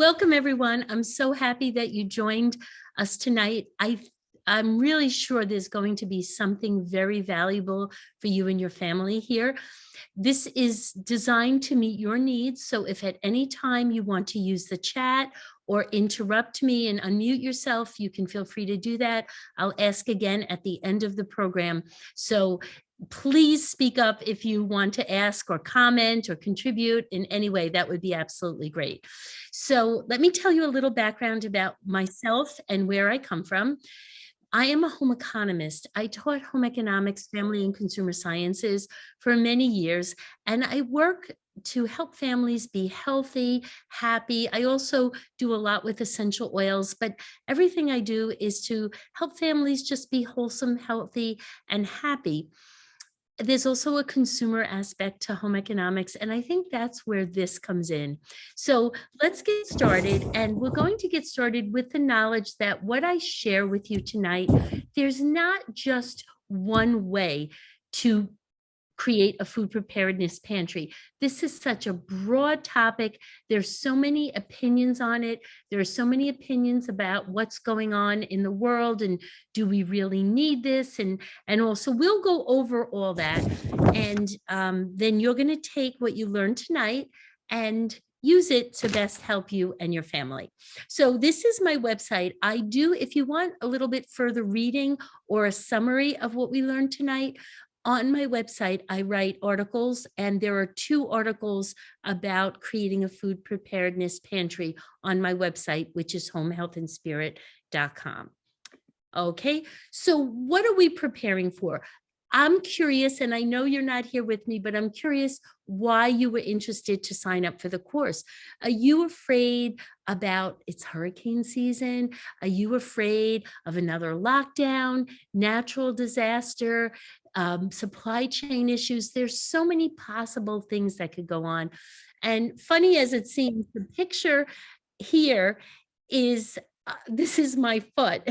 Welcome, everyone. I'm so happy that you joined us tonight. I'm really sure there's going to be something very valuable for you and your family here. This is designed to meet your needs. So if at any time you want to use the chat or interrupt me and unmute yourself, you can feel free to do that. I'll ask again at the end of the program. So please speak up if you want to ask or comment or contribute in any way. That would be absolutely great. So let me tell you a little background about myself and where I come from. I am a home economist. I taught home economics, family and consumer sciences for many years, and I work to help families be healthy, happy. I also do a lot with essential oils, but everything I do is to help families just be wholesome, healthy, and happy. There's also a consumer aspect to home economics, and I think that's where this comes in. So let's get started, and we're going to get started with the knowledge that what I share with you tonight, there's not just one way to create a food preparedness pantry. This is such a broad topic. There's so many opinions on it. There are so many opinions about what's going on in the world and do we really need this? And also we'll go over all that. And then you're going to take what you learned tonight and use it to best help you and your family. So this is my website. If you want a little bit further reading or a summary of what we learned tonight, on my website, I write articles, and there are 2 articles about creating a food preparedness pantry on my website, which is homehealthandspirit.com. Okay, so what are we preparing for? I'm curious, and I know you're not here with me, but I'm curious why you were interested to sign up for the course. Are you afraid about it's hurricane season? Are you afraid of another lockdown, natural disaster, supply chain issues? There's so many possible things that could go on. And funny as it seems, the picture here is this is my foot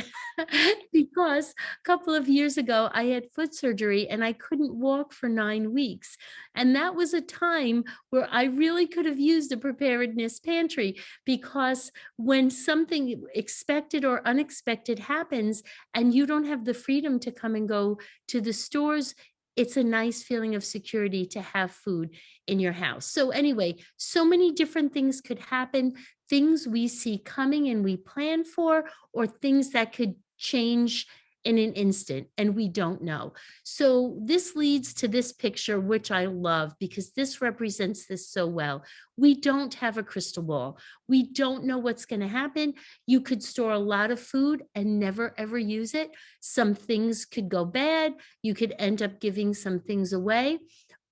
because a couple of years ago I had foot surgery and I couldn't walk for 9 weeks. And that was a time where I really could have used a preparedness pantry, because when something expected or unexpected happens and you don't have the freedom to come and go to the stores, it's a nice feeling of security to have food in your house. So anyway, so many different things could happen, things we see coming and we plan for, or things that could change in an instant and we don't know. So this leads to this picture, which I love because this represents this so well. We don't have a crystal ball. We don't know what's going to happen. You could store a lot of food and never ever use it. Some things could go bad. You could end up giving some things away,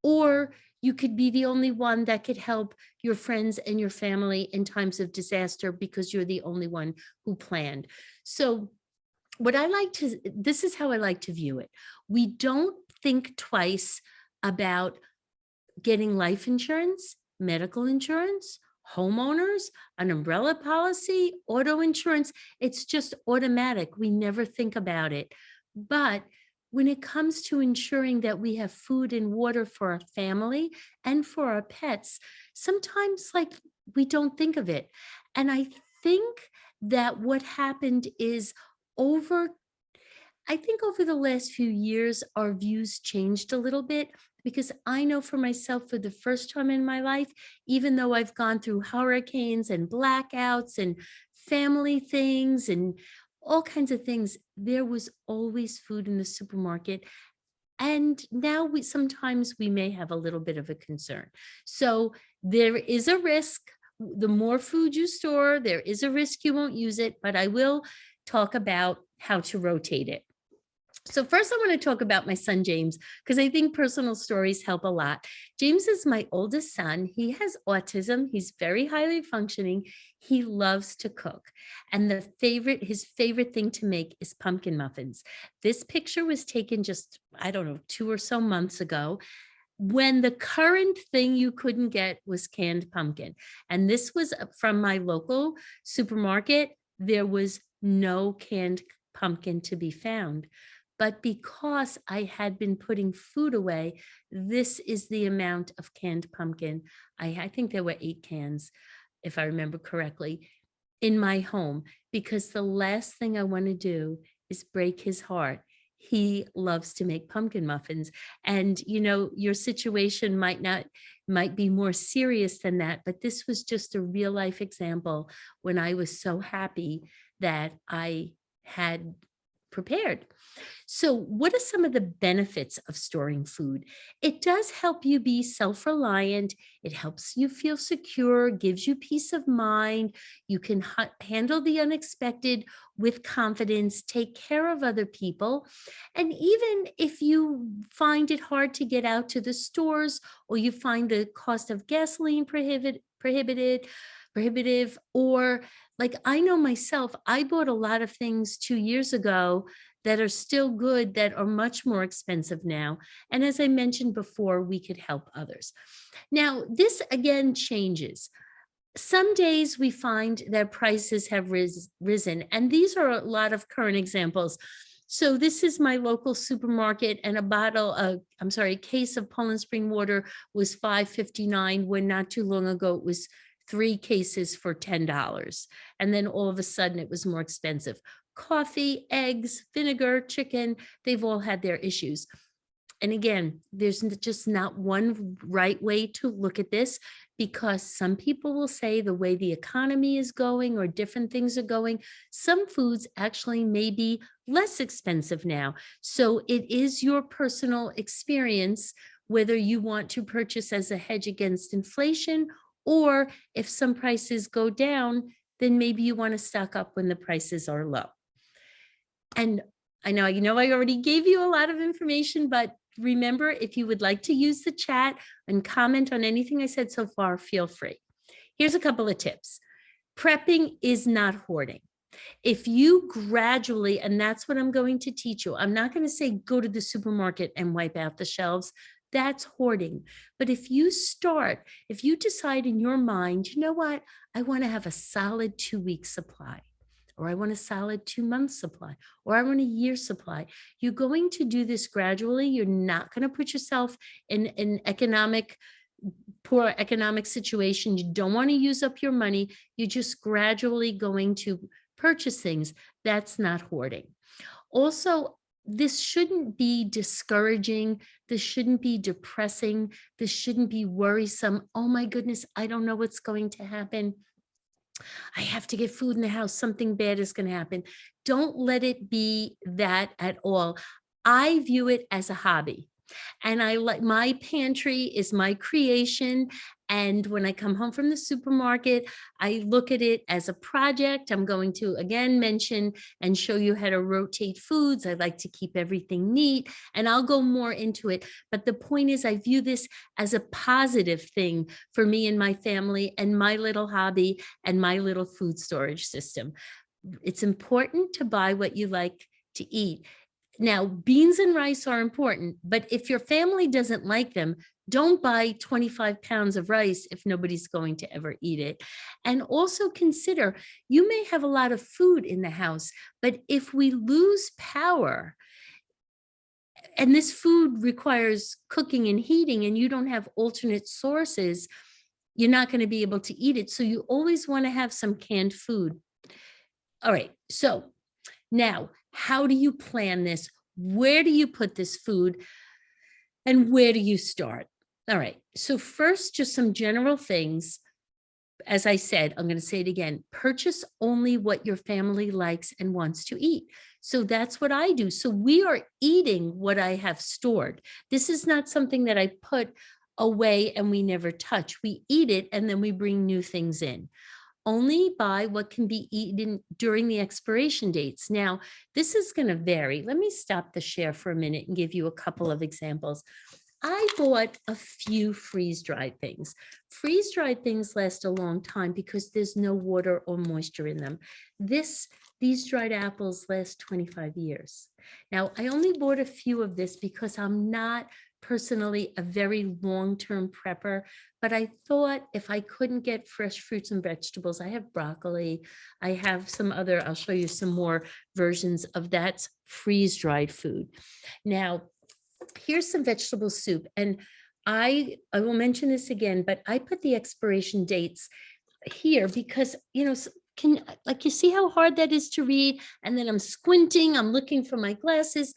or you could be the only one that could help your friends and your family in times of disaster because you're the only one who planned. So this is how I like to view it. We don't think twice about getting life insurance, medical insurance, homeowners, an umbrella policy, auto insurance. It's just automatic. We never think about it. But when it comes to ensuring that we have food and water for our family and for our pets, sometimes we don't think of it. And I think that what happened is over the last few years, our views changed a little bit, because I know for myself, for the first time in my life, even though I've gone through hurricanes and blackouts and family things and all kinds of things, there was always food in the supermarket. And now sometimes we may have a little bit of a concern. So there is a risk. The more food you store, there is a risk you won't use it, but I will talk about how to rotate it. So first I want to talk about my son, James, because I think personal stories help a lot. James is my oldest son. He has autism. He's very highly functioning. He loves to cook. And his favorite thing to make is pumpkin muffins. This picture was taken just, 2 or so months ago, when the current thing you couldn't get was canned pumpkin. And this was from my local supermarket. There was no canned pumpkin to be found. But because I had been putting food away, this is the amount of canned pumpkin. I think there were 8 cans. if I remember correctly, in my home, because the last thing I want to do is break his heart. He loves to make pumpkin muffins. And, your situation might be more serious than that, but this was just a real life example when I was so happy that I had prepared. So, what are some of the benefits of storing food? It does help you be self reliant. It helps you feel secure, gives you peace of mind. You can handle the unexpected with confidence, take care of other people. And even if you find it hard to get out to the stores, or you find the cost of gasoline prohibitive, or like I know myself, I bought a lot of things 2 years ago that are still good that are much more expensive now. And as I mentioned before, we could help others. Now, this again changes. Some days we find that prices have risen, and these are a lot of current examples. So this is my local supermarket, and a case of Poland Spring water was $5.59, when not too long ago it was 3 cases for $10. And then all of a sudden it was more expensive. Coffee, eggs, vinegar, chicken, they've all had their issues. And again, there's just not one right way to look at this, because some people will say the way the economy is going or different things are going, some foods actually may be less expensive now. So it is your personal experience whether you want to purchase as a hedge against inflation, or if some prices go down, then maybe you want to stock up when the prices are low. And I know I already gave you a lot of information, but remember, if you would like to use the chat and comment on anything I said so far, feel free. Here's a couple of tips. Prepping is not hoarding. If you gradually, and that's what I'm going to teach you, I'm not going to say go to the supermarket and wipe out the shelves. That's hoarding. But if you decide in your mind, you know what, I want to have a solid 2-week supply, or I want a solid 2-month supply, or I want a year supply. You're going to do this gradually. You're not going to put yourself in an poor economic situation. You don't want to use up your money. You're just gradually going to purchase things. That's not hoarding. Also, this shouldn't be discouraging. This shouldn't be depressing. This shouldn't be worrisome. Oh my goodness, I don't know what's going to happen. I have to get food in the house. Something bad is going to happen. Don't let it be that at all. I view it as a hobby. And my pantry is my creation. And when I come home from the supermarket, I look at it as a project. I'm going to again mention and show you how to rotate foods. I like to keep everything neat, and I'll go more into it. But the point is, I view this as a positive thing for me and my family and my little hobby and my little food storage system. It's important to buy what you like to eat. Now, beans and rice are important, but if your family doesn't like them, don't buy 25 pounds of rice if nobody's going to ever eat it. And also consider, you may have a lot of food in the house, but if we lose power, and this food requires cooking and heating, and you don't have alternate sources, you're not going to be able to eat it. So you always want to have some canned food. All right, so now, how do you plan this? Where do you put this food? And where do you start? All right, so first, just some general things. As I said, I'm going to say it again, purchase only what your family likes and wants to eat. So that's what I do. So we are eating what I have stored. This is not something that I put away and we never touch. We eat it and then we bring new things in. Only buy what can be eaten during the expiration dates. Now, this is going to vary. Let me stop the share for a minute and give you a couple of examples. I bought a few freeze-dried things. Freeze-dried things last a long time because there's no water or moisture in them. These dried apples last 25 years. Now, I only bought a few of this because I'm not personally a very long-term prepper, but I thought if I couldn't get fresh fruits and vegetables, I have broccoli, I have some other, I'll show you some more versions of that freeze-dried food. Now, here's some vegetable soup, and I will mention this again, but I put the expiration dates here because, like you see how hard that is to read? And then I'm squinting, I'm looking for my glasses.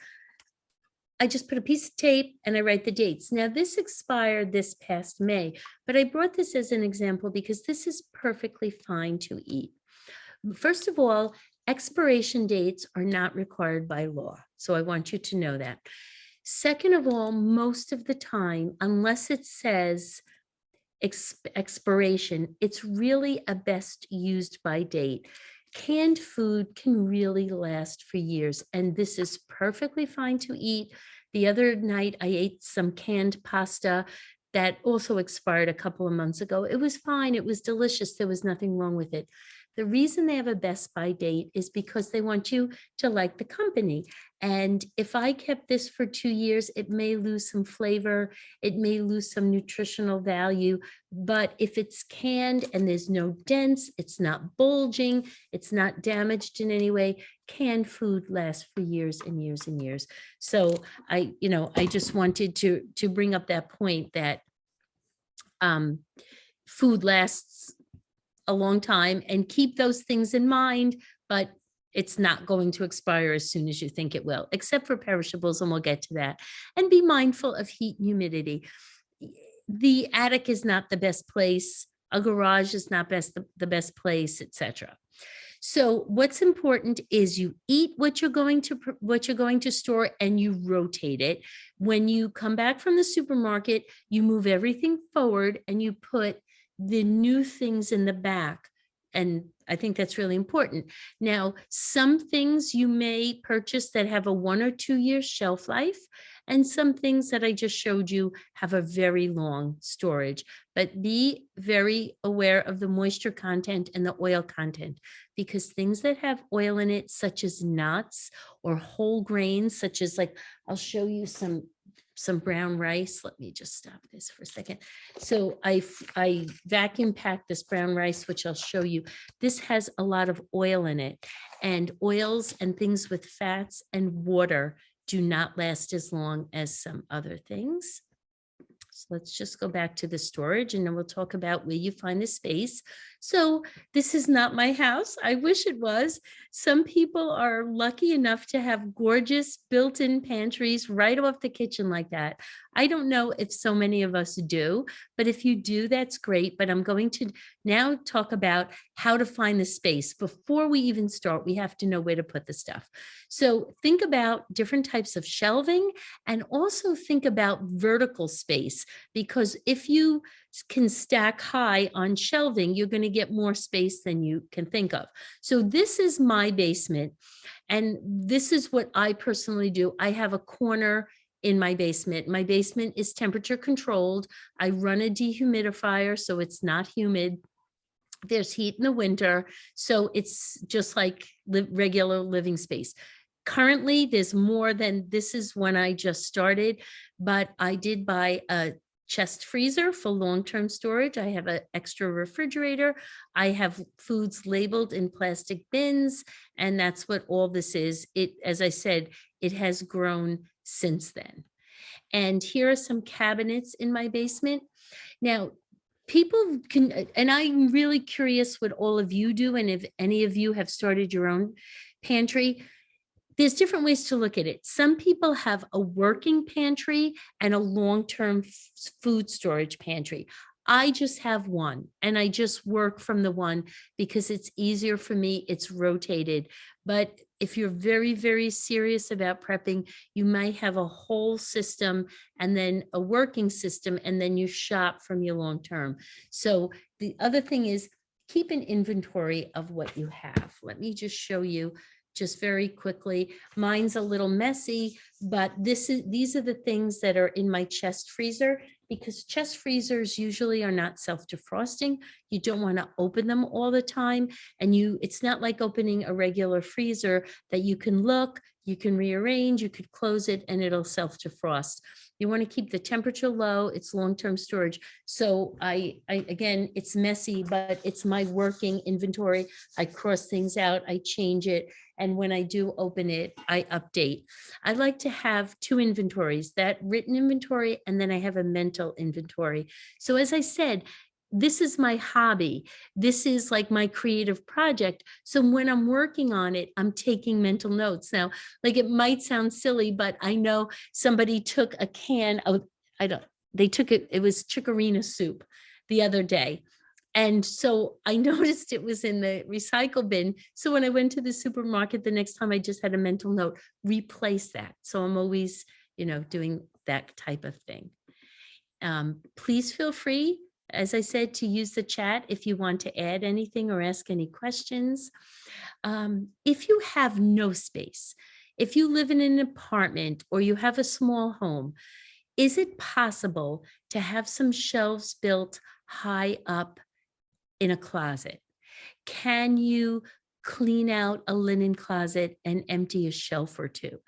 I just put a piece of tape and I write the dates. Now this expired this past May, but I brought this as an example because this is perfectly fine to eat. First of all, expiration dates are not required by law. So I want you to know that. Second of all, most of the time, unless it says expiration, it's really a best used by date. Canned food can really last for years, and this is perfectly fine to eat. The other night, I ate some canned pasta that also expired a couple of months ago. It was fine. It was delicious. There was nothing wrong with it. The reason they have a best by date is because they want you to like the company. And if I kept this for 2 years, it may lose some flavor. It may lose some nutritional value. But if it's canned and there's no dents, it's not bulging, it's not damaged in any way, canned food lasts for years and years and years. So I just wanted to bring up that point that food lasts a long time, and keep those things in mind, but it's not going to expire as soon as you think it will, except for perishables, and we'll get to that. And be mindful of heat and humidity. The attic is not the best place. A garage is not the best place, etc. So what's important is you eat what you're going to store, and you rotate it. When you come back from the supermarket, you move everything forward and you put the new things in the back. And I think that's really important. Now, some things you may purchase that have a 1 or 2 year shelf life, and some things that I just showed you have a very long storage. But be very aware of the moisture content and the oil content, because things that have oil in it, such as nuts or whole grains, such as, like, I'll show you some brown rice. Let me just stop this for a second. So I vacuum packed this brown rice, which I'll show you. This has a lot of oil in it, and oils and things with fats and water do not last as long as some other things. So let's just go back to the storage, and then we'll talk about where you find the space. So this is not my house. I wish it was. Some people are lucky enough to have gorgeous built-in pantries right off the kitchen like that. I don't know if so many of us do, but if you do, that's great. But I'm going to now talk about how to find the space. Before we even start, we have to know where to put the stuff. So think about different types of shelving, and also think about vertical space, because if you can stack high on shelving, you're going to get more space than you can think of. So this is my basement, and this is what I personally do. I have a corner in my basement. My basement is temperature controlled. I run a dehumidifier, so it's not humid. There's heat in the winter, so it's just like regular living space. Currently, there's more than this. Is when I just started, but I did buy a chest freezer for long-term storage. I have an extra refrigerator. I have foods labeled in plastic bins, and that's what all this is. It, as I said, it has grown since then. And here are some cabinets in my basement. Now, people can, and I'm really curious what all of you do, and if any of you have started your own pantry. There's different ways to look at it. Some people have a working pantry and a long-term food storage pantry. I just have one, and I just work from the one because it's easier for me. It's rotated. But if you're very, very serious about prepping, you might have a whole system and then a working system, and then you shop from your long-term. So the other thing is, keep an inventory of what you have. Let me just show you just very quickly. Mine's a little messy, but these are the things that are in my chest freezer, because chest freezers usually are not self-defrosting. You don't want to open them all the time. And it's not like opening a regular freezer that you can look, you can rearrange, you could close it, and it'll self-defrost. You want to keep the temperature low. It's long-term storage. So I again, it's messy, but it's my working inventory. I cross things out, I change it. And when I do open it, I update. I like to have 2 inventories, that written inventory, and then I have a mental inventory. So as I said, this is my hobby. This is like my creative project. So when I'm working on it, I'm taking mental notes. Now, like it might sound silly, but I know somebody took a can of, I don't, they took it, it was chikorina soup the other day. And so I noticed it was in the recycle bin. So when I went to the supermarket the next time, I just had a mental note, replace that. So I'm always, doing that type of thing. Please feel free, as I said, to use the chat if you want to add anything or ask any questions. If you have no space, if you live in an apartment or you have a small home, is it possible to have some shelves built high up in a closet? Can you clean out a linen closet and empty a shelf or two?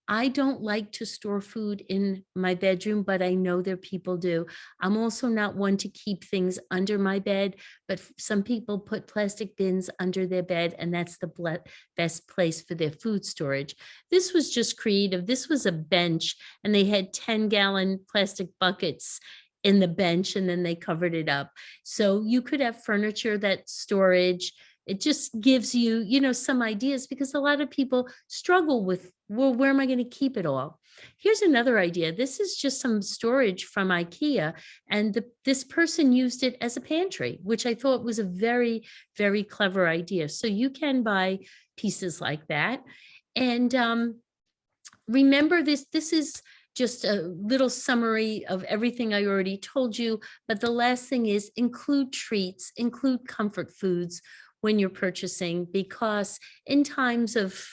I don't like to store food in my bedroom, but I know there people do. I'm also not one to keep things under my bed, but some people put plastic bins under their bed, and that's the best place for their food storage. This was just creative. This was a bench, and they had 10-gallon plastic buckets in the bench, and then they covered it up. So you could have furniture that's storage. It just gives you, some ideas, because a lot of people struggle with, well, where am I going to keep it all? Here's another idea. This is just some storage from IKEA, and this person used it as a pantry, which I thought was a very, very clever idea. So you can buy pieces like that. And remember this is just a little summary of everything I already told you. But the last thing is include treats, include comfort foods when you're purchasing, because in times of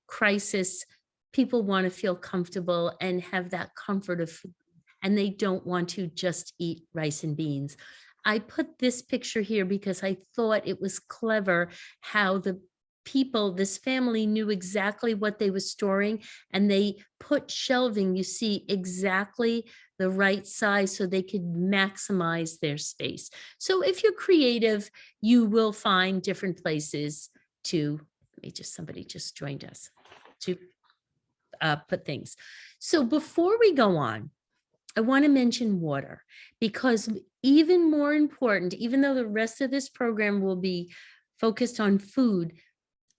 crisis, people want to feel comfortable and have that comfort of food, and they don't want to just eat rice and beans. I put this picture here because I thought it was clever how this family knew exactly what they were storing, and they put shelving, you see, exactly the right size so they could maximize their space. So if you're creative, you will find different places to, somebody just joined us, to put things. So before we go on, I want to mention water, because even more important, even though the rest of this program will be focused on food,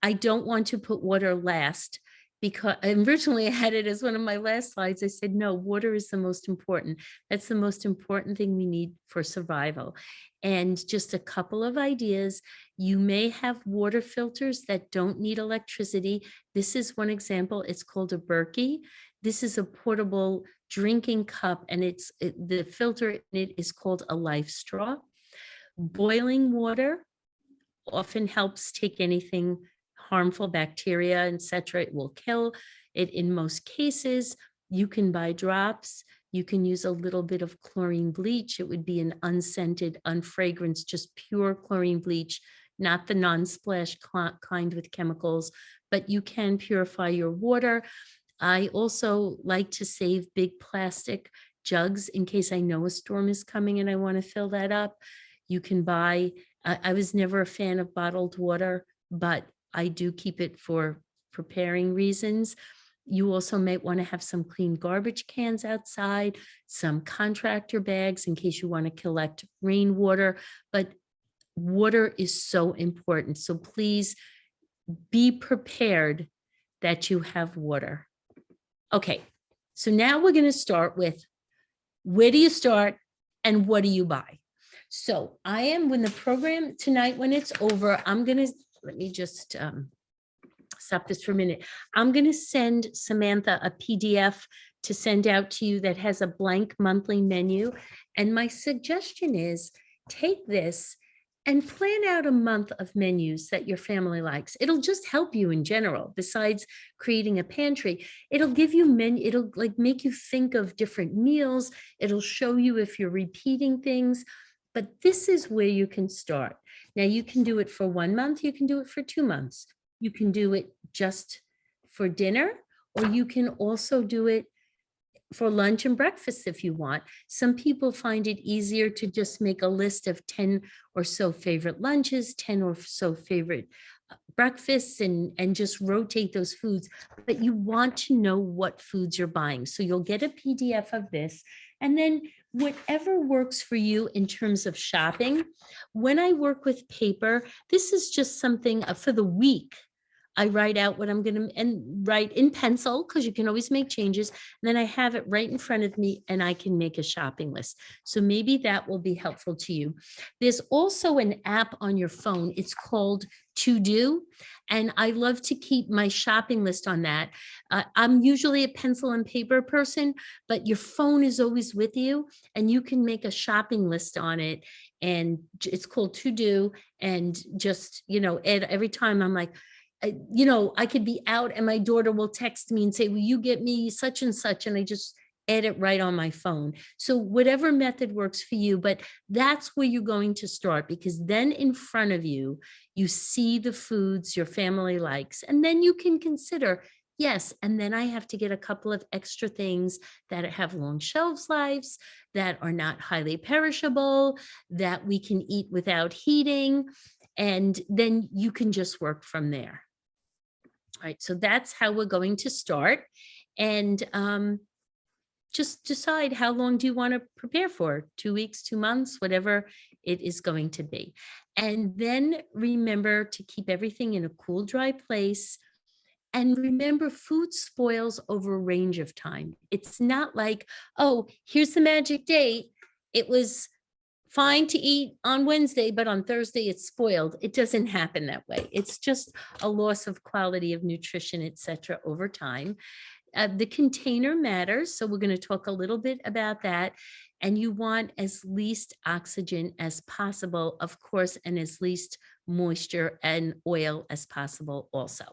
I don't want to put water last, because originally I had it as one of my last slides. I said, no, water is the most important. That's the most important thing we need for survival. And just a couple of ideas. You may have water filters that don't need electricity. This is one example. It's called a Berkey. This is a portable drinking cup, and the filter in it is called a life straw. Boiling water often helps take anything harmful, bacteria, etc. It will kill it in most cases. You can buy drops. You can use a little bit of chlorine bleach. It would be an unscented, unfragranced, just pure chlorine bleach, not the non-splash kind with chemicals, but you can purify your water. I also like to save big plastic jugs in case I know a storm is coming and I want to fill that up. You can buy, I was never a fan of bottled water, but I do keep it for preparing reasons. You also might want to have some clean garbage cans outside, some contractor bags in case you want to collect rainwater, but water is so important. So please be prepared that you have water. Okay, so now we're going to start with, where do you start and what do you buy? So when the program tonight, when it's over, let me just stop this for a minute. I'm going to send Samantha a PDF to send out to you that has a blank monthly menu. And my suggestion is take this and plan out a month of menus that your family likes. It'll just help you in general. Besides creating a pantry, it'll give you it'll like make you think of different meals. It'll show you if you're repeating things. But this is where you can start. Now you can do it for 1 month, you can do it for 2 months. You can do it just for dinner, or you can also do it for lunch and breakfast if you want. Some people find it easier to just make a list of 10 or so favorite lunches, 10 or so favorite breakfasts, and just rotate those foods. But you want to know what foods you're buying. So you'll get a PDF of this, and then whatever works for you in terms of shopping. When I work with paper, this is just something for the week. I write out what I'm going to and write in pencil because you can always make changes. And then I have it right in front of me and I can make a shopping list. So maybe that will be helpful to you. There's also an app on your phone. It's called To Do. And I love to keep my shopping list on that. I'm usually a pencil and paper person, but your phone is always with you and you can make a shopping list on it. And it's called To Do. And just, every time I'm like, I could be out and my daughter will text me and say, will you get me such and such? And I just add it right on my phone. So whatever method works for you, but that's where you're going to start, because then in front of you, you see the foods your family likes, and then you can consider, yes, and then I have to get a couple of extra things that have long shelves lives, that are not highly perishable, that we can eat without heating, and then you can just work from there. All right, so that's how we're going to start. And just decide how long do you want to prepare for, 2 weeks, 2 months, whatever it is going to be. And then remember to keep everything in a cool, dry place. And remember, food spoils over a range of time. It's not like, oh, here's the magic date. It was fine to eat on Wednesday, but on Thursday it's spoiled. It doesn't happen that way. It's just a loss of quality of nutrition, etc., over time. The container matters, so we're going to talk a little bit about that. And you want as least oxygen as possible, of course, and as least moisture and oil as possible also.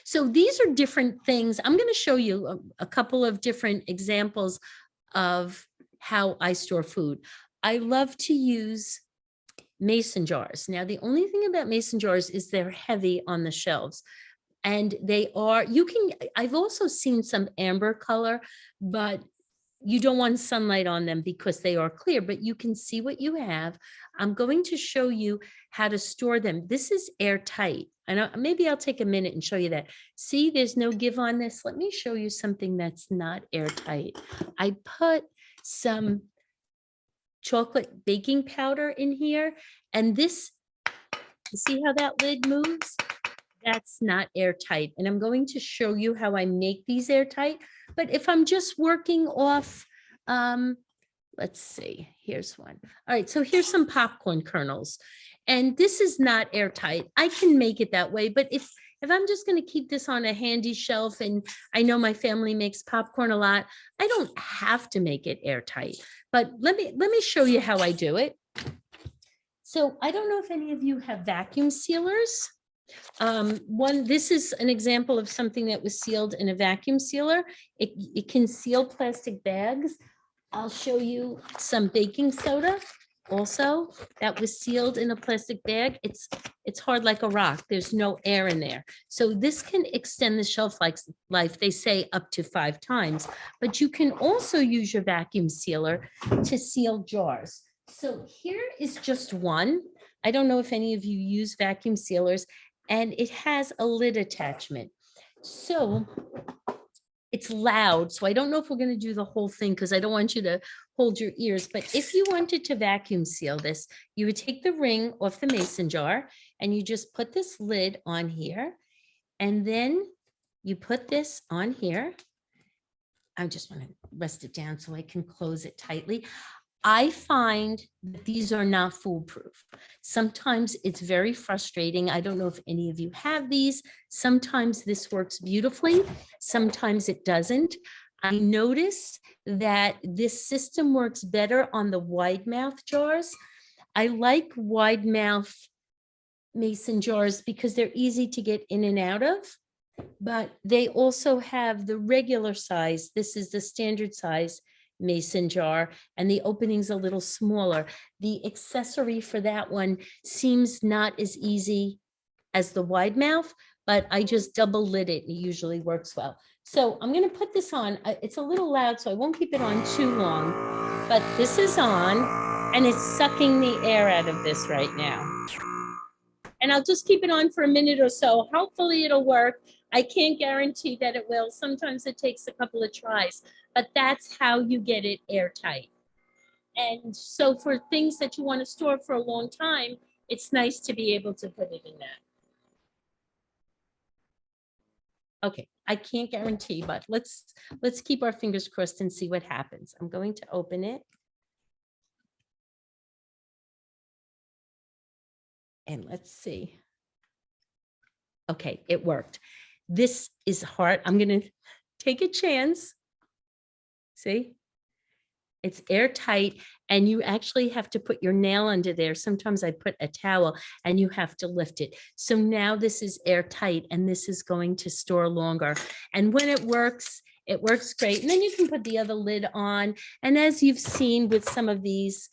So these are different things. I'm going to show you a couple of different examples of how I store food. I love to use mason jars. Now, the only thing about mason jars is they're heavy on the shelves. And I've also seen some amber color, but you don't want sunlight on them because they are clear, but you can see what you have. I'm going to show you how to store them. This is airtight. Maybe I'll take a minute and show you that. See, there's no give on this. Let me show you something that's not airtight. I put some chocolate baking powder in here, and this, you see how that lid moves? That's not airtight. And I'm going to show you how I make these airtight. But if I'm just working off, let's see, here's one. All right, so here's some popcorn kernels. And this is not airtight. I can make it that way, but if I'm just going to keep this on a handy shelf, and I know my family makes popcorn a lot, I don't have to make it airtight. But let me show you how I do it. So I don't know if any of you have vacuum sealers. This is an example of something that was sealed in a vacuum sealer. It can seal plastic bags. I'll show you some baking soda also that was sealed in a plastic bag. It's hard like a rock. There's no air in there. So this can extend the shelf life, they say up to 5 times, but you can also use your vacuum sealer to seal jars. So here is just one. I don't know if any of you use vacuum sealers, and it has a lid attachment. So it's loud. So I don't know if we're going to do the whole thing because I don't want you to hold your ears. But if you wanted to vacuum seal this, you would take the ring off the mason jar and you just put this lid on here. And then you put this on here. I just want to rest it down so I can close it tightly. I find that these are not foolproof. Sometimes it's very frustrating. I don't know if any of you have these. Sometimes this works beautifully. Sometimes it doesn't. I notice that this system works better on the wide mouth jars. I like wide mouth mason jars because they're easy to get in and out of, but they also have the regular size. This is the standard size mason jar, and the opening's a little smaller. The accessory for that one seems not as easy as the wide mouth, but I just double lid it. It usually works well. So I'm going to put this on. It's a little loud, so I won't keep it on too long, but this is on and it's sucking the air out of this right now. And I'll just keep it on for a minute or so. Hopefully it'll work. I can't guarantee that it will. Sometimes it takes a couple of tries, but that's how you get it airtight. And so for things that you want to store for a long time, it's nice to be able to put it in that. Okay, I can't guarantee, but let's keep our fingers crossed and see what happens. I'm going to open it. And let's see. Okay, it worked. This is hard. I'm going to take a chance. See? It's airtight, and you actually have to put your nail under there. Sometimes I put a towel and you have to lift it. So now this is airtight, and this is going to store longer. And when it works great. And then you can put the other lid on. And as you've seen with some of these,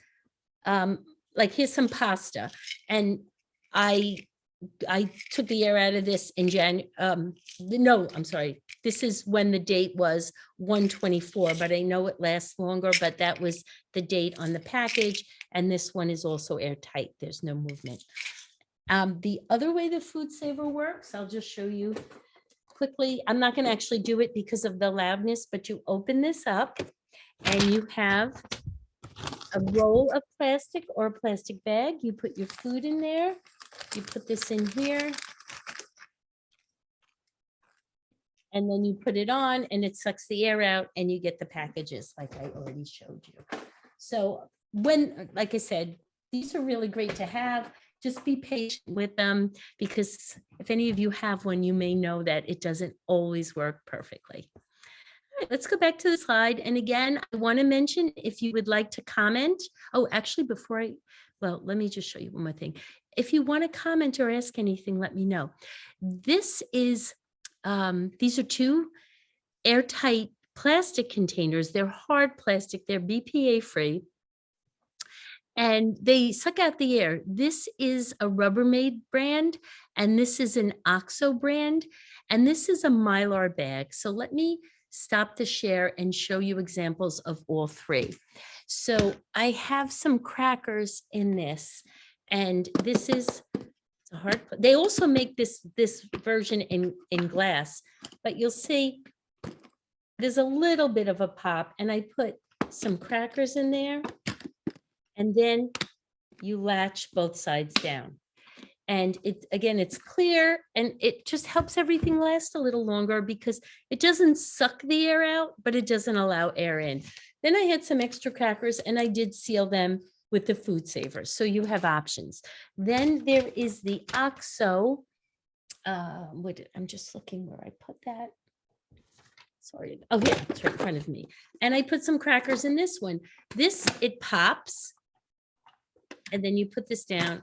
like here's some pasta, and I took the air out of this in January. No, I'm sorry. This is when the date was 1/24, but I know it lasts longer, but that was the date on the package. And this one is also airtight. There's no movement. The other way the food saver works, I'll just show you quickly. I'm not going to actually do it because of the loudness, but you open this up and you have a roll of plastic or a plastic bag. You put your food in there. You put this in here. And then you put it on and it sucks the air out and you get the packages like I already showed you. So when, like I said, these are really great to have. Just be patient with them, because if any of you have one, you may know that it doesn't always work perfectly. All right, let's go back to the slide. And again, I want to mention, if you would like to comment. Oh, actually, well, let me just show you one more thing. If you want to comment or ask anything, let me know. This is, these are two airtight plastic containers. They're hard plastic. They're BPA free. And they suck out the air. This is a Rubbermaid brand, and this is an OXO brand, and this is a Mylar bag. So let me stop the share and show you examples of all three. So I have some crackers in this, and this is a hard. They also make this version in glass, but you'll see there's a little bit of a pop, and I put some crackers in there. And then you latch both sides down. And it, again, it's clear, and it just helps everything last a little longer because it doesn't suck the air out, but it doesn't allow air in. Then I had some extra crackers and I did seal them with the food savers. So you have options. Then there is the OXO. I'm just looking where I put that. Sorry. Oh, yeah, it's right in front of me. And I put some crackers in this one. This, it pops. And then you put this down,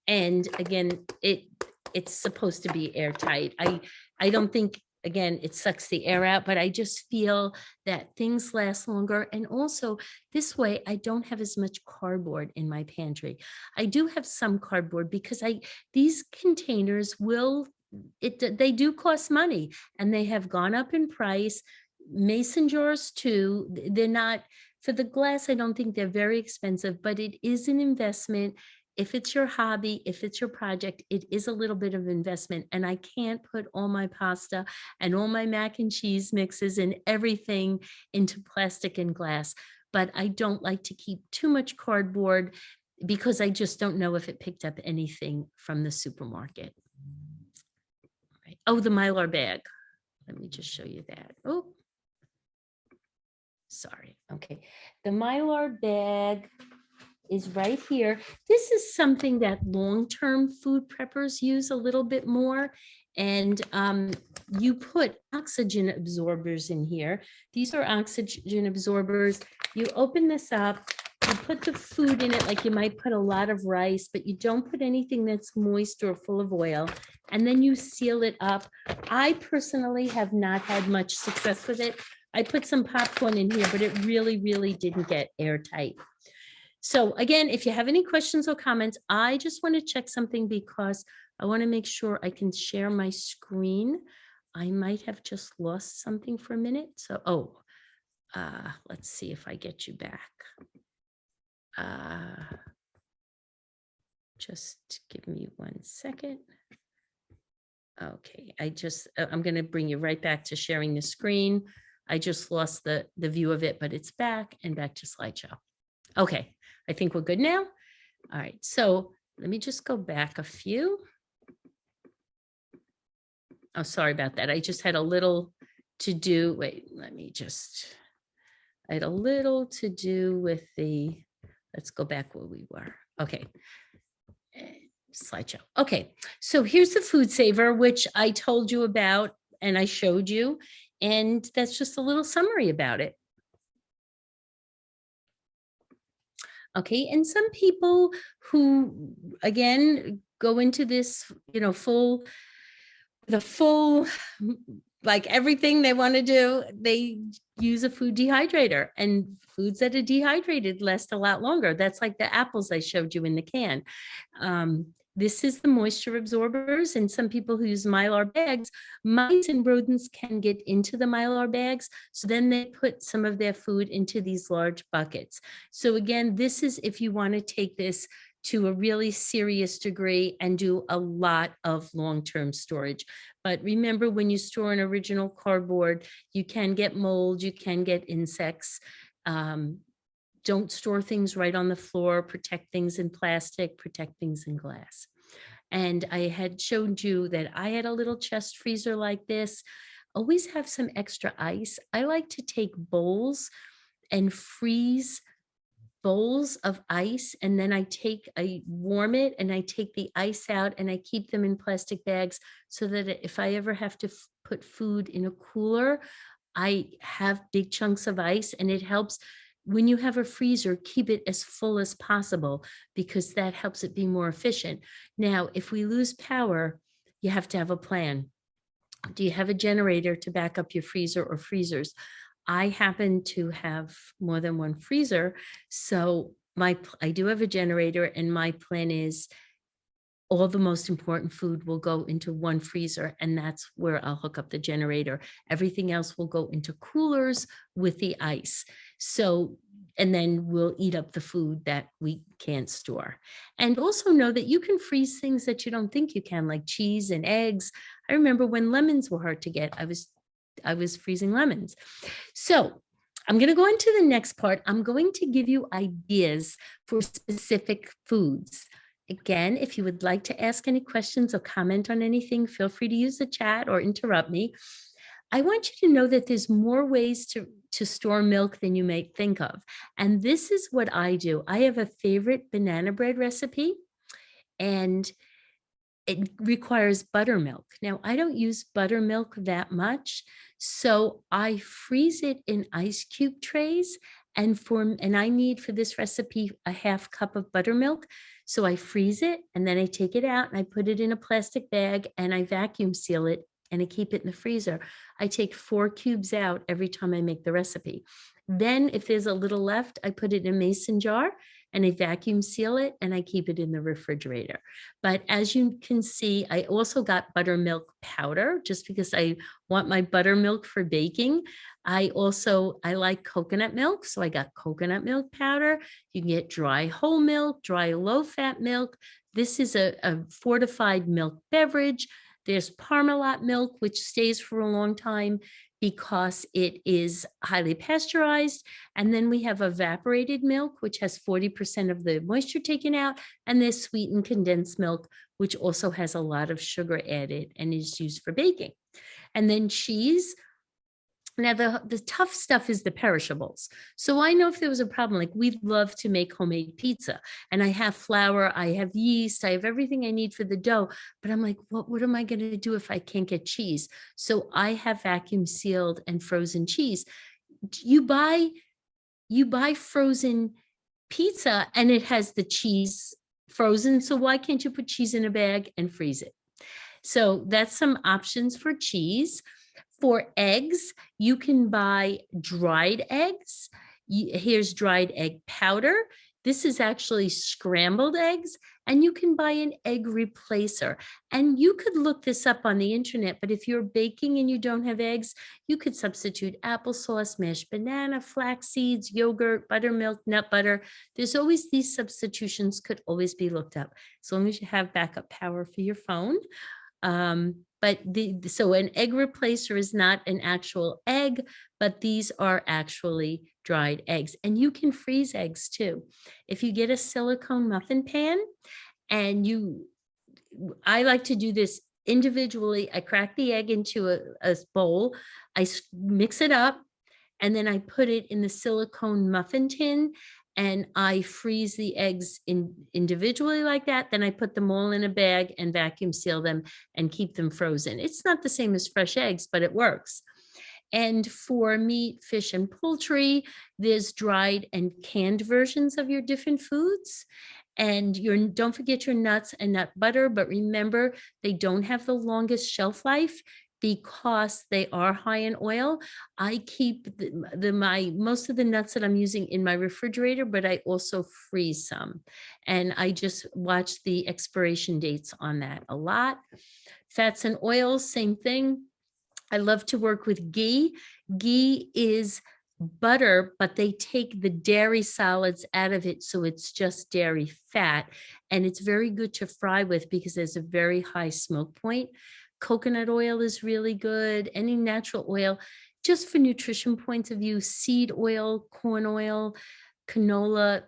and again, it's supposed to be airtight. I don't think, again, it sucks the air out, but I just feel that things last longer. And also this way, I don't have as much cardboard in my pantry. I do have some cardboard because these containers they do cost money, and they have gone up in price. Mason jars too. They're not. For the glass, I don't think they're very expensive, but it is an investment. If it's your hobby, if it's your project, it is a little bit of investment. And I can't put all my pasta and all my mac and cheese mixes and everything into plastic and glass. But I don't like to keep too much cardboard because I just don't know if it picked up anything from the supermarket. Right. Oh, the Mylar bag. Let me just show you that. Oh. Sorry. Okay. The Mylar bag is right here. This is something that long-term food preppers use a little bit more. And you put oxygen absorbers in here. These are oxygen absorbers. You open this up, you put the food in it, like you might put a lot of rice, but you don't put anything that's moist or full of oil. And then you seal it up. I personally have not had much success with it. I put some popcorn in here, but it really, really didn't get airtight. So again, if you have any questions or comments, I just want to check something because I want to make sure I can share my screen. I might have just lost something for a minute. So, let's see if I get you back. Just give me 1 second. Okay, I'm going to bring you right back to sharing the screen. I just lost the view of it, but it's back and back to slideshow. Okay, I think we're good now. All right, so let me just go back a few. Oh, sorry about that. I just had a little to do. Wait, I had a little to do with let's go back where we were. Okay. Slideshow. Okay, so here's the food saver, which I told you about and I showed you, and that's just a little summary about it. Okay, and some people who, again, go into this, the full, like everything they want to do, they use a food dehydrator, and foods that are dehydrated last a lot longer. That's like the apples I showed you in the can. This is the moisture absorbers, and some people who use Mylar bags, mice and rodents can get into the Mylar bags. So then they put some of their food into these large buckets. So again, this is if you want to take this to a really serious degree and do a lot of long-term storage. But remember, when you store an original cardboard, you can get mold, you can get insects. Don't store things right on the floor, protect things in plastic, protect things in glass. And I had showed you that I had a little chest freezer like this. Always have some extra ice. I like to take bowls and freeze bowls of ice, and then I warm it and I take the ice out and I keep them in plastic bags so that if I ever have to put food in a cooler, I have big chunks of ice, and it helps when you have a freezer, keep it as full as possible because that helps it be more efficient. Now, if we lose power, you have to have a plan. Do you have a generator to back up your freezer or freezers? I happen to have more than one freezer, so I do have a generator, and my plan is all the most important food will go into one freezer, and that's where I'll hook up the generator. Everything else will go into coolers with the ice. So, and then we'll eat up the food that we can't store. And also know that you can freeze things that you don't think you can, like cheese and eggs. I remember when lemons were hard to get, I was freezing lemons. So I'm going to go into the next part. I'm going to give you ideas for specific foods. Again, if you would like to ask any questions or comment on anything, feel free to use the chat or interrupt me. I want you to know that there's more ways to store milk than you may think of. And this is what I do. I have a favorite banana bread recipe, and it requires buttermilk. Now, I don't use buttermilk that much, so I freeze it in ice cube trays, and I need for this recipe a 1/2 cup of buttermilk. So I freeze it, and then I take it out and I put it in a plastic bag and I vacuum seal it and I keep it in the freezer. I take 4 cubes out every time I make the recipe. Then if there's a little left, I put it in a mason jar and I vacuum seal it and I keep it in the refrigerator. But as you can see, I also got buttermilk powder just because I want my buttermilk for baking. I like coconut milk, so I got coconut milk powder. You can get dry whole milk, dry low-fat milk. This is a fortified milk beverage. There's Parmalat milk, which stays for a long time because it is highly pasteurized. And then we have evaporated milk, which has 40% of the moisture taken out. And there's sweetened condensed milk, which also has a lot of sugar added and is used for baking. And then cheese. Now, the tough stuff is the perishables. So I know if there was a problem, like we love to make homemade pizza, and I have flour, I have yeast, I have everything I need for the dough, but I'm like, what am I going to do if I can't get cheese? So I have vacuum sealed and frozen cheese. You buy frozen pizza and it has the cheese frozen. So why can't you put cheese in a bag and freeze it? So that's some options for cheese. For eggs, you can buy dried eggs. Here's dried egg powder. This is actually scrambled eggs, and you can buy an egg replacer. And you could look this up on the internet, but if you're baking and you don't have eggs, you could substitute applesauce, mashed banana, flax seeds, yogurt, buttermilk, nut butter. There's always these substitutions could always be looked up, as long as you have backup power for your phone. But so an egg replacer is not an actual egg, but these are actually dried eggs. And you can freeze eggs too. If you get a silicone muffin pan and I like to do this individually. I crack the egg into a bowl, mix it up, and then I put it in the silicone muffin tin and I freeze the eggs individually like that. Then I put them all in a bag and vacuum seal them and keep them frozen. It's not the same as fresh eggs, but it works. And for meat, fish, and poultry, there's dried and canned versions of your different foods. And don't forget your nuts and nut butter, but remember, they don't have the longest shelf life because they are high in oil. I keep my most of the nuts that I'm using in my refrigerator, but I also freeze some. And I just watch the expiration dates on that a lot. Fats and oils, same thing. I love to work with ghee. Ghee is butter, but they take the dairy solids out of it, so it's just dairy fat. And it's very good to fry with because there's a very high smoke point. Coconut oil is really good. Any natural oil, just for nutrition points of view, seed oil, corn oil, canola,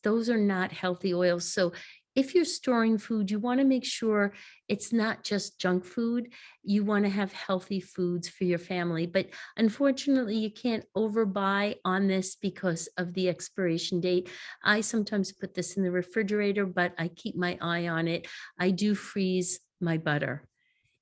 those are not healthy oils. So if you're storing food, you want to make sure it's not just junk food. You want to have healthy foods for your family. But unfortunately, you can't overbuy on this because of the expiration date. I sometimes put this in the refrigerator, but I keep my eye on it. I do freeze my butter.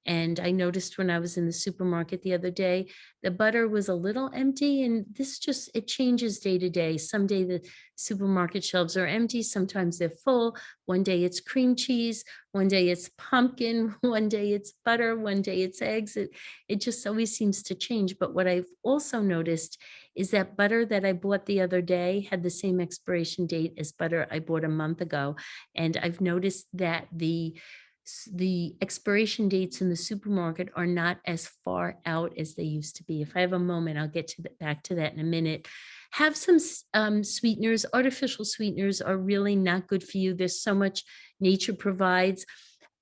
And I noticed when I was in the supermarket the other day, the butter was a little empty, and it changes day to day. Some day the supermarket shelves are empty, sometimes they're full. One day it's cream cheese, one day it's pumpkin, one day it's butter, one day it's eggs. It just always seems to change. But what I've also noticed is that butter that I bought the other day had the same expiration date as butter I bought a month ago. And I've noticed that the expiration dates in the supermarket are not as far out as they used to be. If I have a moment, I'll get back to that in a minute. Have some sweeteners. Artificial sweeteners are really not good for you. There's so much nature provides.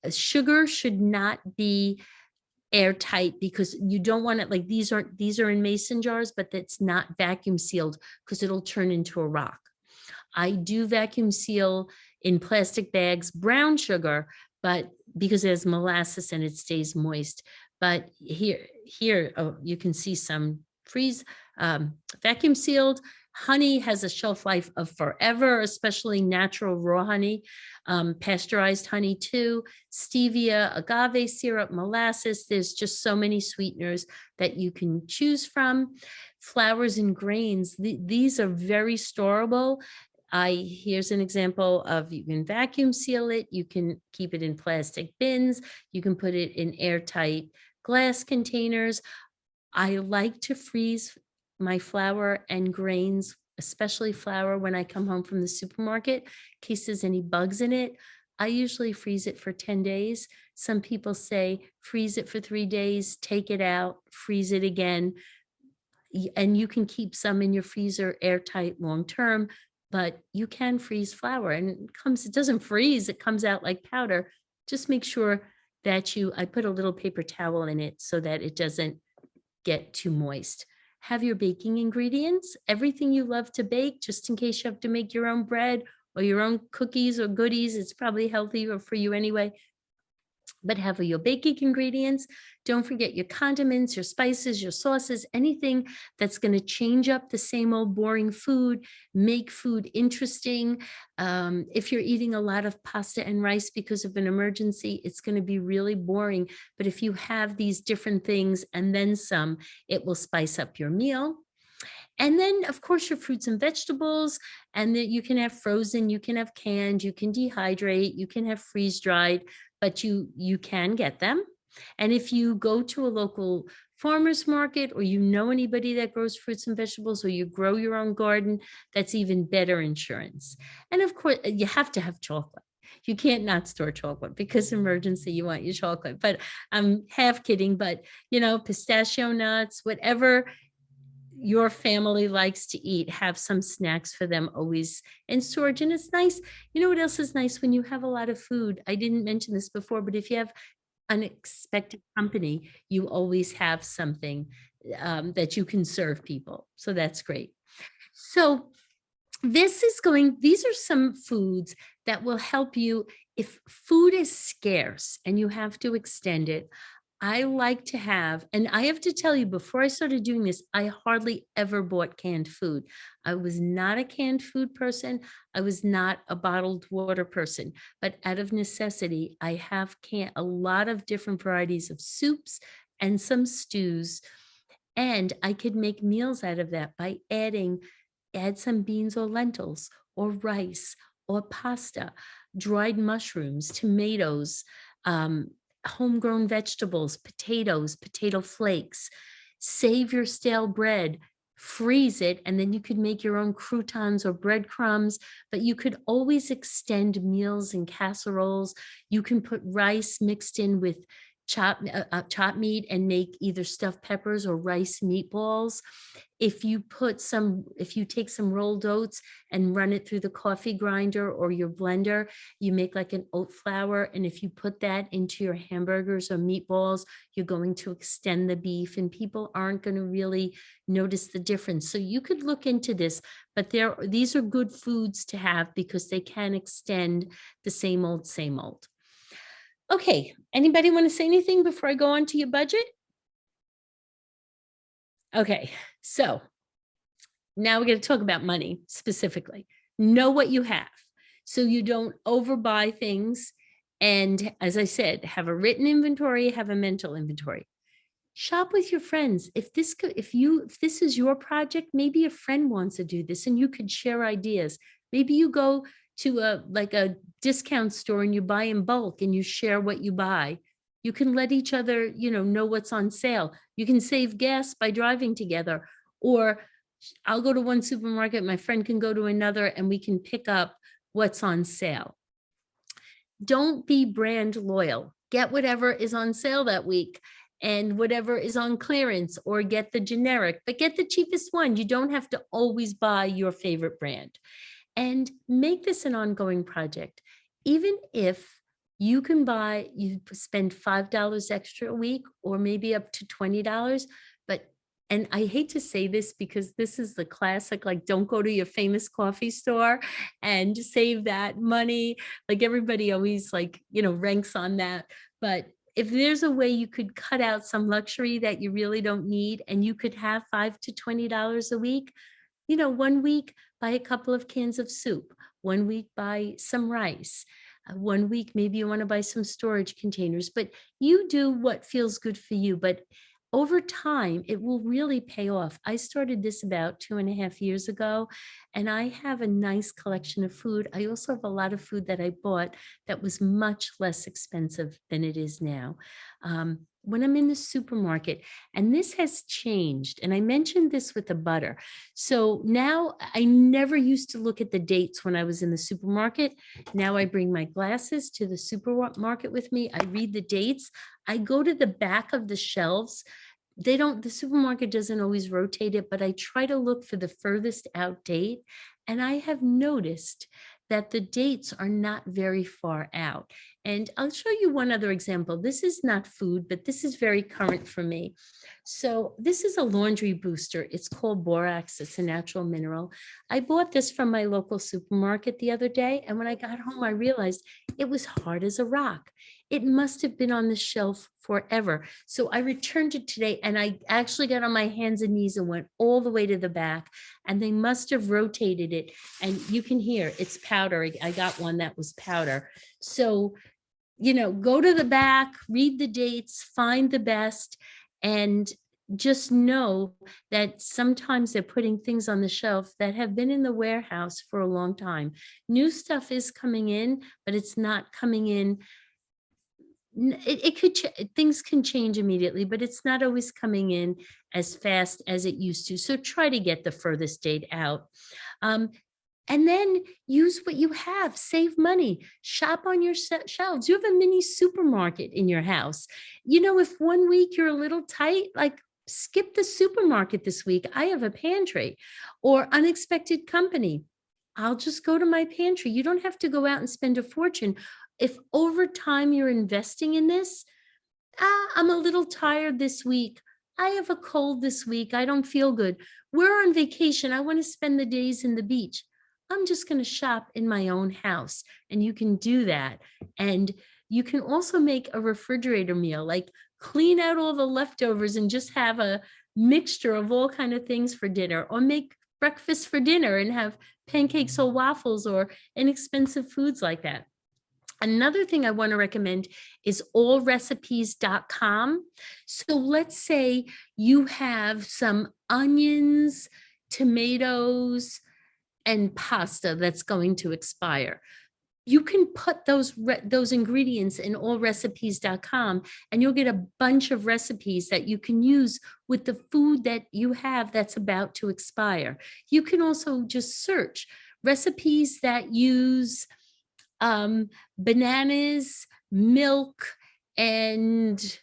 Sugar should not be airtight because you don't want it, like these are in mason jars, but that's not vacuum sealed because it'll turn into a rock. I do vacuum seal in plastic bags brown sugar, but because there's molasses and it stays moist. But here, oh, you can see some vacuum sealed. Honey has a shelf life of forever, especially natural raw honey, pasteurized honey too, stevia, agave syrup, molasses. There's just so many sweeteners that you can choose from. Flours and grains, these are very storable. Here's an example of, you can vacuum seal it, you can keep it in plastic bins, you can put it in airtight glass containers. I like to freeze my flour and grains, especially flour, when I come home from the supermarket, in case there's any bugs in it. I usually freeze it for 10 days. Some people say freeze it for 3 days, take it out, freeze it again. And you can keep some in your freezer airtight long term, but you can freeze flour and it doesn't freeze, it comes out like powder. Just make sure that I put a little paper towel in it so that it doesn't get too moist. Have your baking ingredients, everything you love to bake, just in case you have to make your own bread or your own cookies or goodies. It's probably healthier for you anyway. But have your baking ingredients. Don't forget your condiments, your spices, your sauces, anything that's going to change up the same old boring food, make food interesting. If you're eating a lot of pasta and rice because of an emergency, it's going to be really boring. But if you have these different things and then some, it will spice up your meal. And then, of course, your fruits and vegetables, and that you can have frozen, you can have canned, you can dehydrate, you can have freeze dried, but you can get them. And if you go to a local farmer's market, or you know anybody that grows fruits and vegetables, or you grow your own garden, that's even better insurance. And of course, you have to have chocolate. You can't not store chocolate because emergency, you want your chocolate. But I'm half kidding, but pistachio nuts, whatever your family likes to eat, have some snacks for them always in storage. And it's nice. You know what else is nice? When you have a lot of food, I didn't mention this before, but if you have unexpected company, you always have something that you can serve people. So that's great. So these are some foods that will help you if food is scarce and you have to extend it. I like to have, and I have to tell you, before I started doing this, I hardly ever bought canned food. I was not a canned food person. I was not a bottled water person, but out of necessity, I have a lot of different varieties of soups and some stews. And I could make meals out of that by add some beans or lentils or rice or pasta, dried mushrooms, tomatoes, um, homegrown vegetables, potatoes, potato flakes. Save your stale bread, freeze it, and then you could make your own croutons or breadcrumbs. But you could always extend meals in casseroles. You can put rice mixed in with chopped meat and make either stuffed peppers or rice meatballs. If you take some rolled oats and run it through the coffee grinder or your blender, you make like an oat flour. And if you put that into your hamburgers or meatballs, you're going to extend the beef and people aren't going to really notice the difference. So you could look into this, but these are good foods to have because they can extend the same old, same old. Okay, anybody want to say anything before I go on to your budget? Okay, so now we're going to talk about money specifically. Know what you have so you don't overbuy things. And as I said, have a written inventory, have a mental inventory. Shop with your friends. If this is your project, maybe a friend wants to do this and you could share ideas. Maybe you go to a discount store and you buy in bulk and you share what you buy. You can let each other, know what's on sale. You can save gas by driving together, or I'll go to one supermarket, my friend can go to another, and we can pick up what's on sale. Don't be brand loyal. Get whatever is on sale that week and whatever is on clearance, or get the generic, but get the cheapest one. You don't have to always buy your favorite brand. And make this an ongoing project. Even if you spend $5 extra a week or maybe up to $20, and I hate to say this because this is the classic, like, don't go to your famous coffee store and save that money. Like, everybody always ranks on that. But if there's a way you could cut out some luxury that you really don't need and you could have $5 to $20 a week, 1 week buy a couple of cans of soup, 1 week buy some rice, 1 week maybe you want to buy some storage containers, but you do what feels good for you. But over time, it will really pay off. I started this about 2.5 years ago, and I have a nice collection of food. I also have a lot of food that I bought that was much less expensive than it is now. When I'm in the supermarket, and this has changed, and I mentioned this with the butter. So now I never used to look at the dates when I was in the supermarket. Now I bring my glasses to the supermarket with me. I read the dates. I go to the back of the shelves. The supermarket doesn't always rotate it, but I try to look for the furthest out date. And I have noticed that the dates are not very far out. And I'll show you one other example. This is not food, but this is very current for me. So this is a laundry booster. It's called borax. It's a natural mineral. I bought this from my local supermarket the other day. And when I got home, I realized it was hard as a rock. It must have been on the shelf forever. So I returned it today, and I actually got on my hands and knees and went all the way to the back, and they must have rotated it. And you can hear it's powder. I got one that was powder. So, go to the back, read the dates, find the best, and just know that sometimes they're putting things on the shelf that have been in the warehouse for a long time. New stuff is coming in, but it's not coming in. Things can change immediately, but it's not always coming in as fast as it used to. So try to get the furthest date out. And then use what you have, save money, shop on your shelves. You have a mini supermarket in your house. If 1 week you're a little tight, like, skip the supermarket this week. I have a pantry. Or unexpected company, I'll just go to my pantry. You don't have to go out and spend a fortune. If over time you're investing in this, I'm a little tired this week, I have a cold this week. I don't feel good. We're on vacation. I want to spend the days in the beach. I'm just going to shop in my own house. And you can do that. And you can also make a refrigerator meal, like clean out all the leftovers and just have a mixture of all kind of things for dinner, or make breakfast for dinner and have pancakes or waffles or inexpensive foods like that. Another thing I want to recommend is allrecipes.com. So let's say you have some onions, tomatoes, and pasta that's going to expire. You can put those ingredients in allrecipes.com, and you'll get a bunch of recipes that you can use with the food that you have that's about to expire. You can also just search recipes that use bananas, milk, and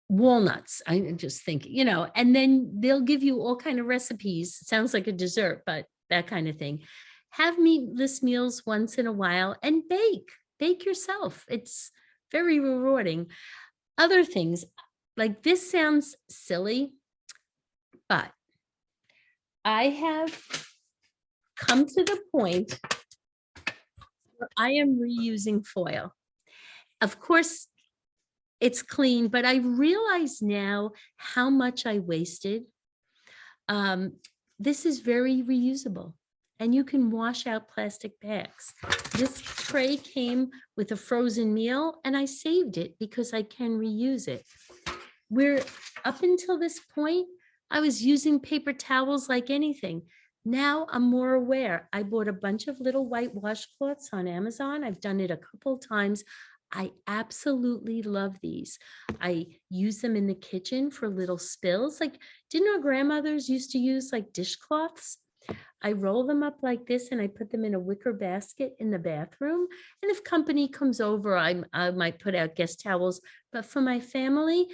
walnuts. I'm just thinking, and then they'll give you all kind of recipes. It sounds like a dessert, but that kind of thing. Have meatless meals once in a while and bake yourself. It's very rewarding. Other things, like this sounds silly, but I have come to the point where I am reusing foil. Of course, it's clean, but I realize now how much I wasted. This is very reusable, and you can wash out plastic bags. This tray came with a frozen meal, and I saved it because I can reuse it. Where up until this point, I was using paper towels like anything. Now I'm more aware. I bought a bunch of little white washcloths on Amazon. I've done it a couple times. I absolutely love these. I use them in the kitchen for little spills. Like, didn't our grandmothers used to use like dishcloths? I roll them up like this and I put them in a wicker basket in the bathroom. And if company comes over, I might put out guest towels. But for my family,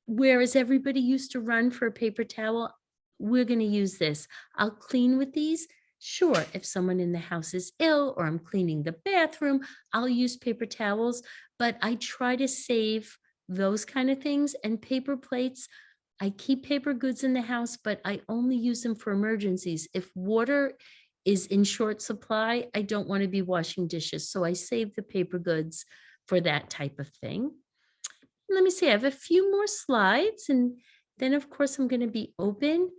whereas everybody used to run for a paper towel, we're going to use this. I'll clean with these. Sure, if someone in the house is ill or I'm cleaning the bathroom, I'll use paper towels, but I try to save those kind of things. And paper plates, I keep paper goods in the house, but I only use them for emergencies. If water is in short supply, I don't want to be washing dishes. So I save the paper goods for that type of thing. Let me see, I have a few more slides, and then of course I'm going to be open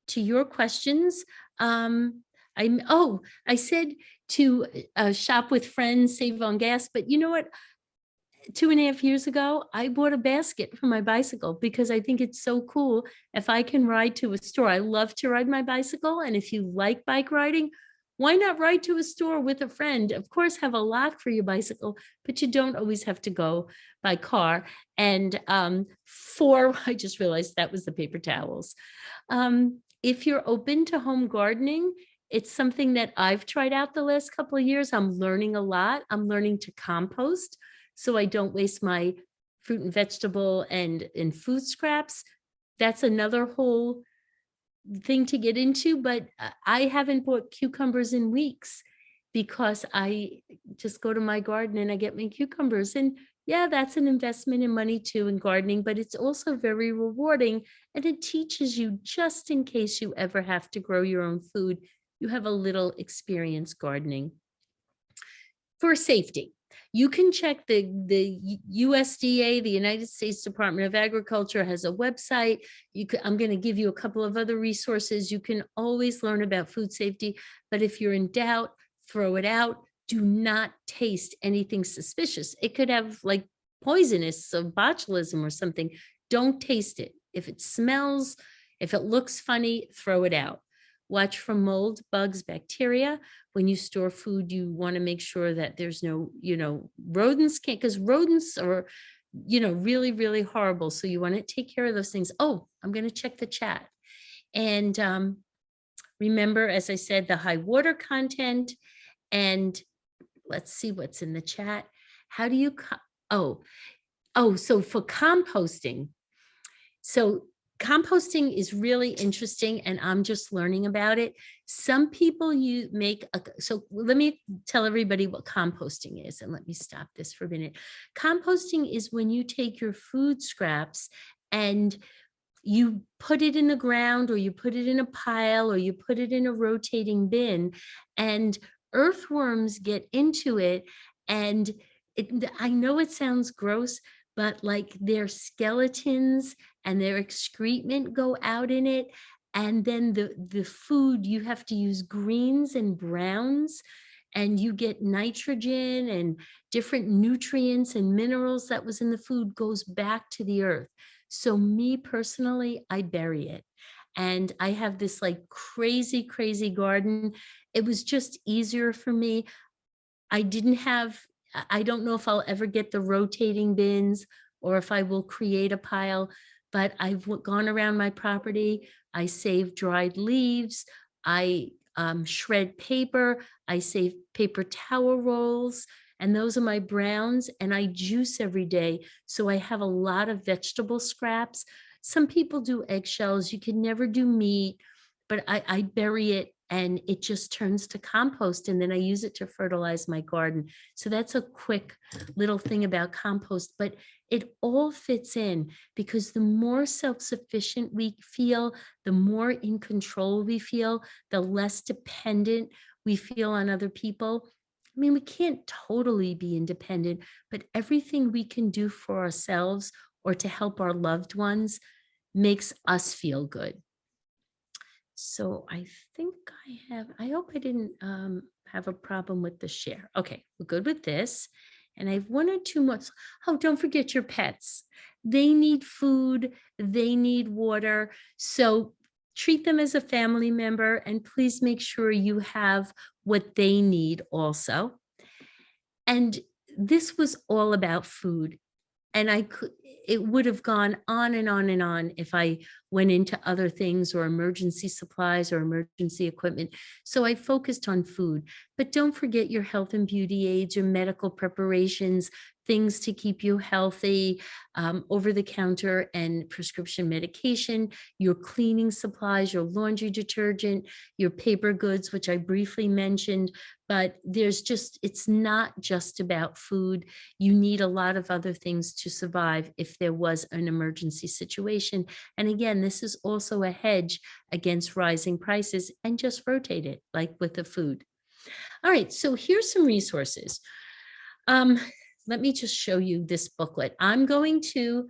to your questions. I said to shop with friends, save on gas, but you know what? 2.5 years ago, I bought a basket for my bicycle because I think it's so cool if I can ride to a store. I love to ride my bicycle, and if you like bike riding, why not ride to a store with a friend? Of course, have a lock for your bicycle, but you don't always have to go by car. And I just realized that was the paper towels. If you're open to home gardening, it's something that I've tried out the last couple of years. I'm learning a lot. I'm learning to compost so I don't waste my fruit and vegetable and food scraps. That's another whole thing to get into, but I haven't bought cucumbers in weeks because I just go to my garden and I get my cucumbers. And yeah, that's an investment in money too in gardening, but it's also very rewarding, and it teaches you, just in case you ever have to grow your own food, you have a little experience gardening. For safety, you can check the USDA, the United States Department of Agriculture, has a website. I'm going to give you a couple of other resources. You can always learn about food safety, but if you're in doubt, throw it out. Do not taste anything suspicious. It could have like poisonous, so botulism or something. Don't taste it. If it smells, if it looks funny, throw it out. Watch for mold, bugs, bacteria. When you store food, you want to make sure that there's no, rodents can't, because rodents are, really, really horrible. So you want to take care of those things. Oh, I'm going to check the chat. And remember, as I said, the high water content. And let's see what's in the chat. How do you, so for composting. So composting is really interesting, and I'm just learning about it. Some people so let me tell everybody what composting is, and let me stop this for a minute. Composting is when you take your food scraps and You put it in the ground, or you put it in a pile, or you put it in a rotating bin, and earthworms get into it. And I know it sounds gross, but like their skeletons and their excrement go out in it. And then the food, you have to use greens and browns, and you get nitrogen and different nutrients and minerals that was in the food goes back to the earth. So me personally, I bury it. And I have this like crazy, crazy garden. It was just easier for me. I didn't have, I don't know if I'll ever get the rotating bins or if I will create a pile, but I've gone around my property. I save dried leaves. I shred paper. I save paper towel rolls. And those are my browns. And I juice every day. So I have a lot of vegetable scraps. Some people do eggshells. You can never do meat, but I bury it and it just turns to compost, and then I use it to fertilize my garden. So that's a quick little thing about compost, but it all fits in because the more self-sufficient we feel, the more in control we feel, the less dependent we feel on other people. I mean, we can't totally be independent, but everything we can do for ourselves or to help our loved ones makes us feel good. So I think I hope I didn't have a problem with the share. Okay, we're good with this. And I have one or two more. Oh, don't forget your pets. They need food, they need water. So treat them as a family member and please make sure you have what they need also. And this was all about food, and it would have gone on and on and on if I went into other things or emergency supplies or emergency equipment. So I focused on food, but don't forget your health and beauty aids, your medical preparations, things to keep you healthy, over the counter and prescription medication, your cleaning supplies, your laundry detergent, your paper goods, which I briefly mentioned, but it's not just about food. You need a lot of other things to survive if there was an emergency situation. And again, this is also a hedge against rising prices, and just rotate it like with the food. All right, so here's some resources. Um, Let me just show you this booklet. I'm going to,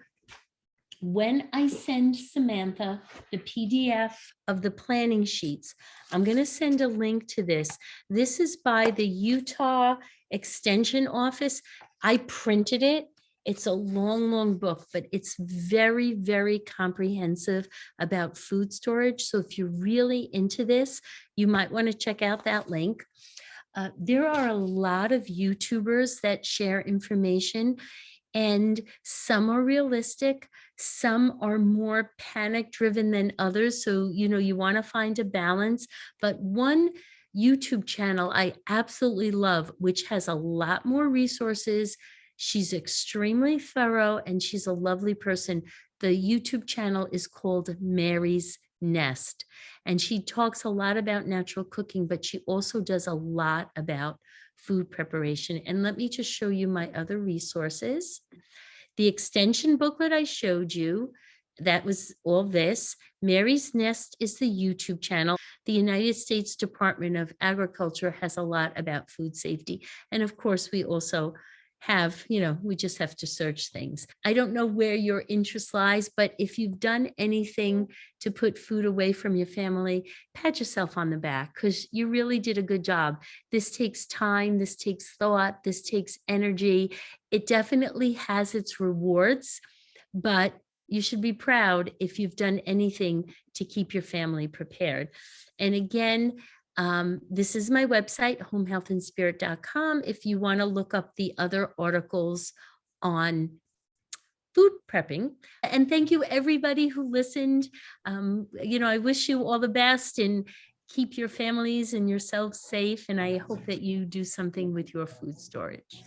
when I send Samantha the PDF of the planning sheets, I'm going to send a link to this. This is by the Utah Extension Office. I printed it. It's a long, long book, but it's very, very comprehensive about food storage. So if you're really into this, you might want to check out that link. There are a lot of YouTubers that share information, and some are realistic, some are more panic driven than others. So, you want to find a balance. But one YouTube channel I absolutely love, which has a lot more resources. She's extremely thorough and she's a lovely person. The YouTube channel is called Mary's Nest. And she talks a lot about natural cooking, but she also does a lot about food preparation. And let me just show you my other resources. The extension booklet I showed you, that was all this. Mary's Nest is the YouTube channel. The United States Department of Agriculture has a lot about food safety. And of course, we also have, we just have to search things. I don't know where your interest lies, but if you've done anything to put food away from your family, pat yourself on the back because you really did a good job. This takes time, this takes thought, this takes energy. It definitely has its rewards, but you should be proud if you've done anything to keep your family prepared. And again, this is my website, homehealthandspirit.com, if you want to look up the other articles on food prepping. And thank you everybody who listened. I wish you all the best and keep your families and yourselves safe. And I hope that you do something with your food storage.